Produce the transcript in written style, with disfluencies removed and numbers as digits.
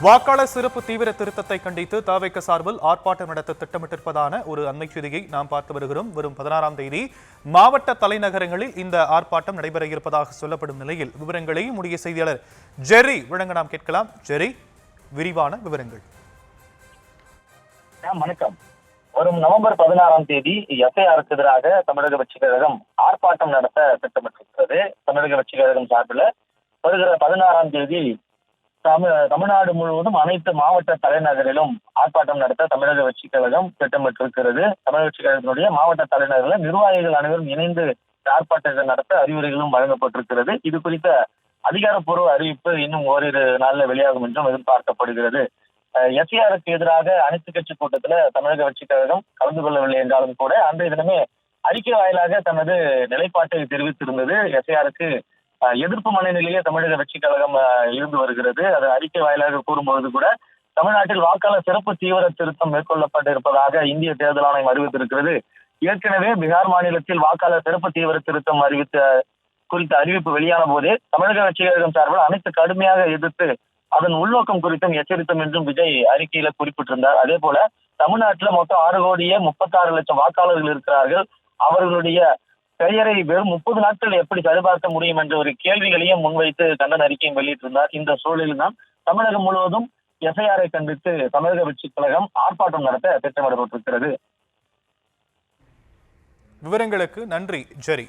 வாக்காளர் சிறப்பு தீவிர திருத்தத்தை கண்டித்து தவிக சார்பில் ஆர்ப்பாட்டம் நடத்த திட்டமிட்டிருப்பதான ஒரு அண்மை செய்தியை நாம் பார்த்து வருகிறோம். வரும் 16ஆம் தேதி மாவட்ட தலைநகரங்களில் இந்த ஆர்ப்பாட்டம் நடைபெற இருப்பதாக சொல்லப்படும் நிலையில் விவரங்களை முடிய செய்தியாளர் ஜெரி வழங்க நாம் கேட்கலாம். ஜெரி, விரிவான விவரங்கள். வணக்கம். வரும் நவம்பர் 16ஆம் தேதி எஸ்ஐஆருக்கு எதிராக தமிழக வெற்றி கழகம் ஆர்ப்பாட்டம் நடத்த திட்டமிட்டிருக்கிறது. தமிழக வெற்றி கழகம் சார்பில் வருகிற 16ஆம் தேதி தமிழ்நாடு முழுவதும் அனைத்து மாவட்ட தலைநகரிலும் ஆர்ப்பாட்டம் நடத்த தமிழக வெற்றி கழகம் திட்டமிட்டிருக்கிறது. தமிழக வெற்றி கழகத்தினுடைய மாவட்ட தலைநகரில் நிர்வாகிகள் அனைவரும் இணைந்து ஆர்ப்பாட்டத்தை நடத்த அறிவுரைகளும் வழங்கப்பட்டிருக்கிறது. இது குறித்த அதிகாரப்பூர்வ அறிவிப்பு இன்னும் ஓரிரு நாளில் வெளியாகும் என்றும் எதிர்பார்க்கப்படுகிறது. எஸ்ஐஆருக்கு எதிராக அனைத்து கட்சி கூட்டத்தில் தமிழக வெற்றி கழகம் கலந்து கொள்ளவில்லை என்றாலும் கூட அன்றைய தினமே அறிக்கை வாயிலாக தனது நிலைப்பாட்டை தெரிவித்திருந்தது. எஸ்ஐஆருக்கு எதிர்ப்பு மனநிலையே தமிழக வெற்றி கழகம் இருந்து வருகிறது. அது அறிக்கை வாயிலாக கூறும்பொழுது கூட தமிழ்நாட்டில் வாக்காளர் சிறப்பு தீவிர திருத்தம் மேற்கொள்ளப்பட்டிருப்பதாக இந்திய தேர்தல் ஆணையம் அறிவித்திருக்கிறது. ஏற்கனவே பீகார் மாநிலத்தில் வாக்காளர் சிறப்பு தீவிர திருத்தம் குறித்த அறிவிப்பு வெளியான போதே தமிழக வெற்றி கழகம் சார்பில் அனைத்து கடுமையாக எதிர்த்து அதன் உள்நோக்கம் குறித்தும் எச்சரித்தோம் என்றும் விஜய் அறிக்கையில குறிப்பிட்டிருந்தார். அதே போல தமிழ்நாட்டில் மொத்தம் 6,36,00,000 வாக்காளர்கள் இருக்கிறார்கள். அவர்களுடைய பெயரை வெறும் 30 நாட்கள் எப்படி சரிபார்க்க முடியும் என்ற ஒரு கேள்விகளையும் முன்வைத்து கண்டன அறிக்கையும் வெளியிட்டிருந்தார். இந்த சூழலில் தான் தமிழகம் முழுவதும் எஸ்ஐஆரை கண்டித்து தமிழக வெற்றி கழகம் ஆர்ப்பாட்டம் நடத்த திட்டமிடப்பட்டிருக்கிறது. விவரங்களுக்கு நன்றி ஜெரி.